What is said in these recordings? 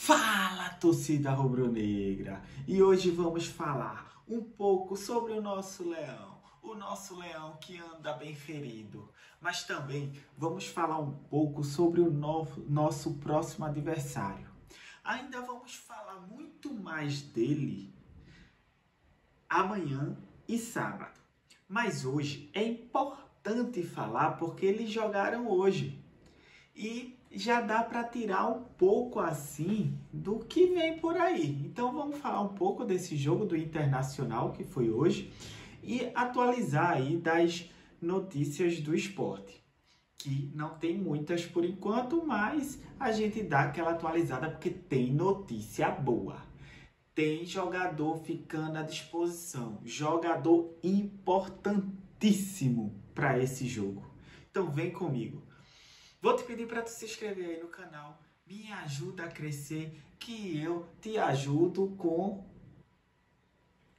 Fala, torcida rubro-negra! E hoje vamos falar um pouco sobre o nosso leão que anda bem ferido. Mas também vamos falar um pouco sobre o nosso próximo adversário. Ainda vamos falar muito mais dele amanhã e sábado. Mas hoje é importante falar porque eles jogaram hoje. E já dá para tirar um pouco assim do que vem por aí. Então vamos falar um pouco desse jogo do Internacional que foi hoje e atualizar aí das notícias do esporte, que não tem muitas por enquanto, mas a gente dá aquela atualizada porque tem notícia boa. Tem jogador ficando à disposição, jogador importantíssimo para esse jogo. Então vem comigo. Vou te pedir para tu se inscrever aí no canal, me ajuda a crescer, que eu te ajudo com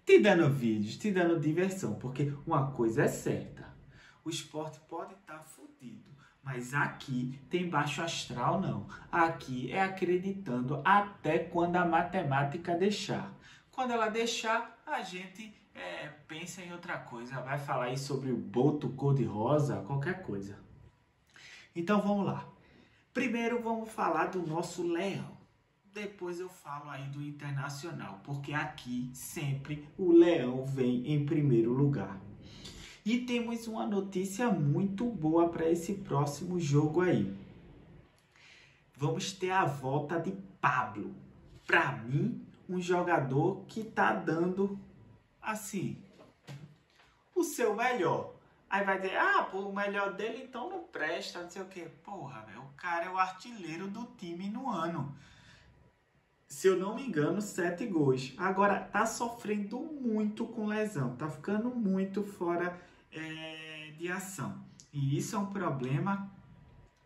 te dando vídeos, te dando diversão, porque uma coisa é certa, o esporte pode estar fodido, mas aqui tem baixo astral não, aqui é acreditando até quando a matemática deixar. Quando ela deixar, a gente pensa em outra coisa, vai falar aí sobre o boto cor-de-rosa, qualquer coisa. Então vamos lá. Primeiro vamos falar do nosso leão. Depois eu falo aí do Internacional, porque aqui sempre o leão vem em primeiro lugar. E temos uma notícia muito boa para esse próximo jogo aí. Vamos ter a volta de Pablo. Para mim, um jogador que está dando, assim, o seu melhor. Aí vai dizer, pô, o melhor dele então não presta, não sei o quê. Porra, velho, o cara é o artilheiro do time no ano. Se eu não me engano, 7 gols. Agora, tá sofrendo muito com lesão. Tá ficando muito fora de ação. E isso é um problema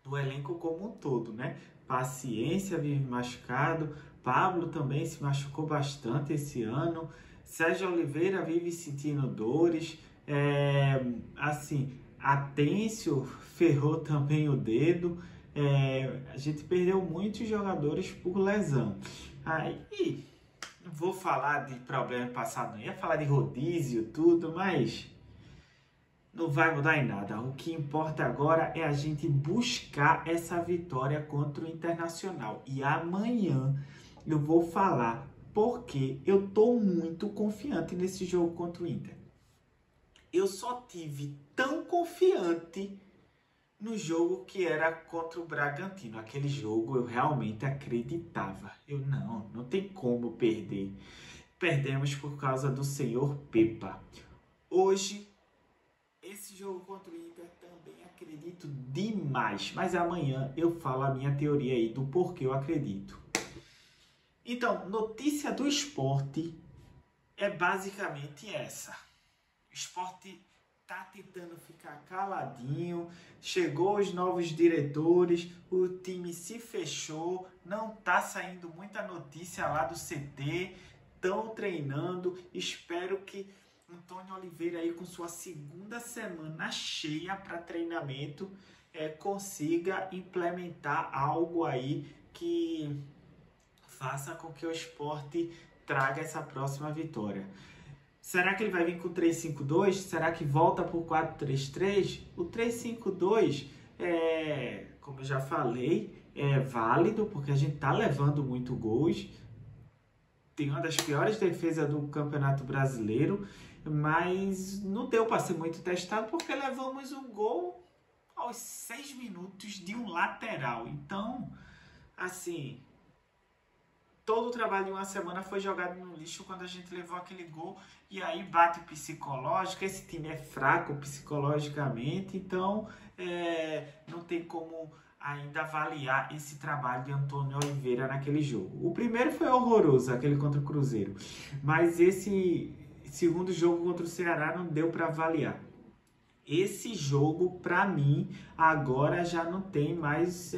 do elenco como um todo, né? Paciência vive machucado. Pablo também se machucou bastante esse ano. Sérgio Oliveira vive sentindo dores. Assim, Atêncio ferrou também o dedo. A gente perdeu muitos jogadores por lesão. Aí, não vou falar de problema passado, não ia falar de rodízio, tudo, mas não vai mudar em nada. O que importa agora é a gente buscar essa vitória contra o Internacional. E amanhã eu vou falar porque eu estou muito confiante nesse jogo contra o Inter. Eu só tive tão confiante no jogo que era contra o Bragantino. Aquele jogo eu realmente acreditava. Não tem como perder. Perdemos por causa do senhor Pepa. Hoje, esse jogo contra o Inter também acredito demais. Mas amanhã eu falo a minha teoria aí do porquê eu acredito. Então, notícia do esporte é basicamente essa. O esporte tá tentando ficar caladinho, chegou os novos diretores, o time se fechou, não tá saindo muita notícia lá do CT, estão treinando, espero que Antônio Oliveira aí com sua segunda semana cheia para treinamento consiga implementar algo aí que faça com que o esporte traga essa próxima vitória. Será que ele vai vir com o 3-5-2? Será que volta para o 4-3-3? O 3-5-2, como eu já falei, é válido, porque a gente está levando muito gols. Tem uma das piores defesas do Campeonato Brasileiro, mas não deu para ser muito testado, porque levamos um gol aos 6 minutos de um lateral. Então, assim, todo o trabalho de uma semana foi jogado no lixo quando a gente levou aquele gol. E aí bate o psicológico. Esse time é fraco psicologicamente. Então não tem como ainda avaliar esse trabalho de Antônio Oliveira naquele jogo. O primeiro foi horroroso, aquele contra o Cruzeiro. Mas esse segundo jogo contra o Ceará não deu para avaliar. Esse jogo, para mim, agora já não tem mais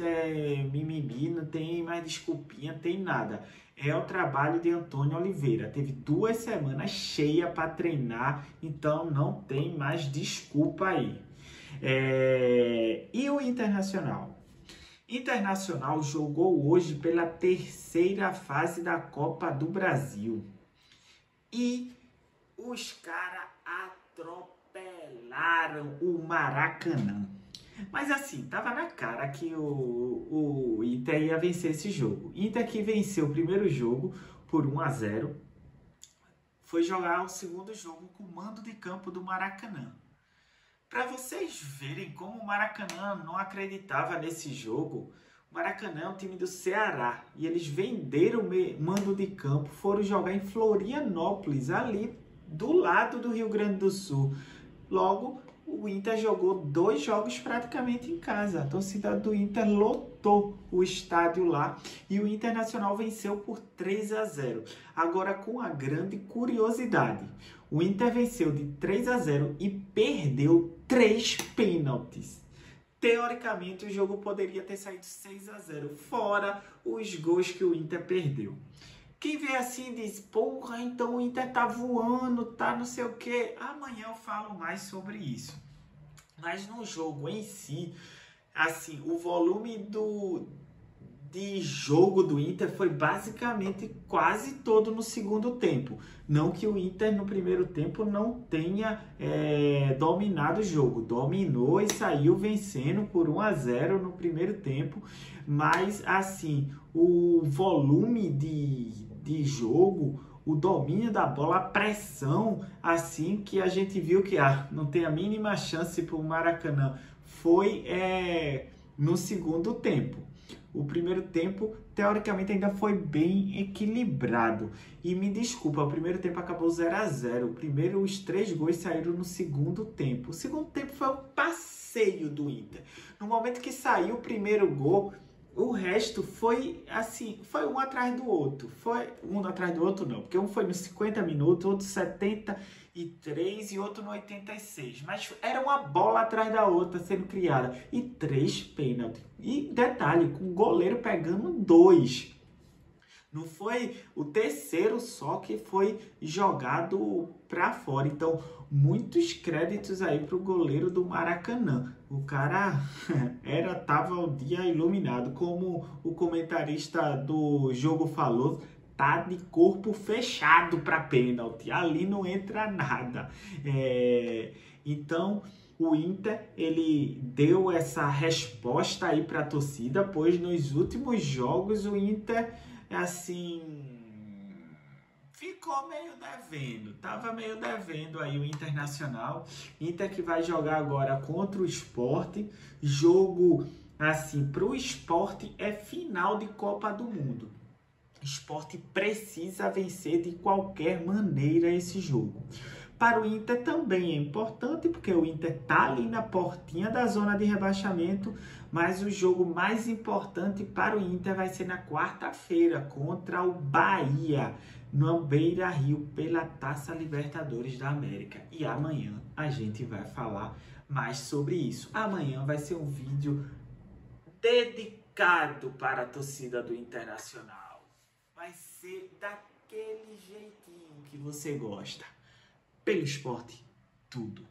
mimimi, não tem mais desculpinha, tem nada. É o trabalho de Antônio Oliveira. Teve 2 semanas cheias para treinar, então não tem mais desculpa aí. E o Internacional? Internacional jogou hoje pela terceira fase da Copa do Brasil. E os caras atropelaram o Maracanã. Mas assim, tava na cara que o Inter ia vencer esse jogo. Inter que venceu o primeiro jogo por 1-0. Foi jogar o segundo jogo com o mando de campo do Maracanã. Para vocês verem como o Maracanã não acreditava nesse jogo, o Maracanã é um time do Ceará e eles venderam o mando de campo, foram jogar em Florianópolis, ali do lado do Rio Grande do Sul. Logo, o Inter jogou 2 jogos praticamente em casa. A torcida do Inter lotou o estádio lá e o Internacional venceu por 3-0. Agora, com a grande curiosidade, o Inter venceu de 3-0 e perdeu 3 pênaltis. Teoricamente, o jogo poderia ter saído 6-0, fora os gols que o Inter perdeu. Quem vê assim diz, porra, então o Inter tá voando, tá não sei o quê. Amanhã eu falo mais sobre isso. Mas no jogo em si, assim, o volume de jogo do Inter foi basicamente quase todo no segundo tempo. Não que o Inter no primeiro tempo não tenha dominado o jogo. Dominou e saiu vencendo por 1-0 no primeiro tempo. Mas, assim, o volume de jogo, o domínio da bola, a pressão, assim, que a gente viu que não tem a mínima chance para o Maracanã, foi no segundo tempo. O primeiro tempo, teoricamente, ainda foi bem equilibrado. E me desculpa, o primeiro tempo acabou 0-0. Os 3 gols saíram no segundo tempo. O segundo tempo foi um passeio do Inter. No momento que saiu o primeiro gol, o resto foi assim, foi um atrás do outro. Foi um atrás do outro não, porque um foi nos 50 minutos, outro 73 e outro no 86. Mas era uma bola atrás da outra sendo criada. E 3 pênaltis. E detalhe, com o goleiro pegando 2. Não foi o terceiro só que foi jogado para fora. Então, muitos créditos aí para o goleiro do Maracanã. O cara tava o dia iluminado. Como o comentarista do jogo falou, tá de corpo fechado para pênalti. Ali não entra nada. Então, o Inter, ele deu essa resposta aí para a torcida, pois nos últimos jogos o Inter, assim, ficou meio devendo, tava meio devendo aí o Internacional. Inter que vai jogar agora contra o Sport, jogo, assim, pro Sport é final de Copa do Mundo. O Sport precisa vencer de qualquer maneira esse jogo. Para o Inter também é importante, porque o Inter está ali na portinha da zona de rebaixamento, mas o jogo mais importante para o Inter vai ser na quarta-feira, contra o Bahia, no Beira-Rio, pela Taça Libertadores da América. E amanhã a gente vai falar mais sobre isso. Amanhã vai ser um vídeo dedicado para a torcida do Internacional. Vai ser daquele jeitinho que você gosta. Pelo esporte, tudo.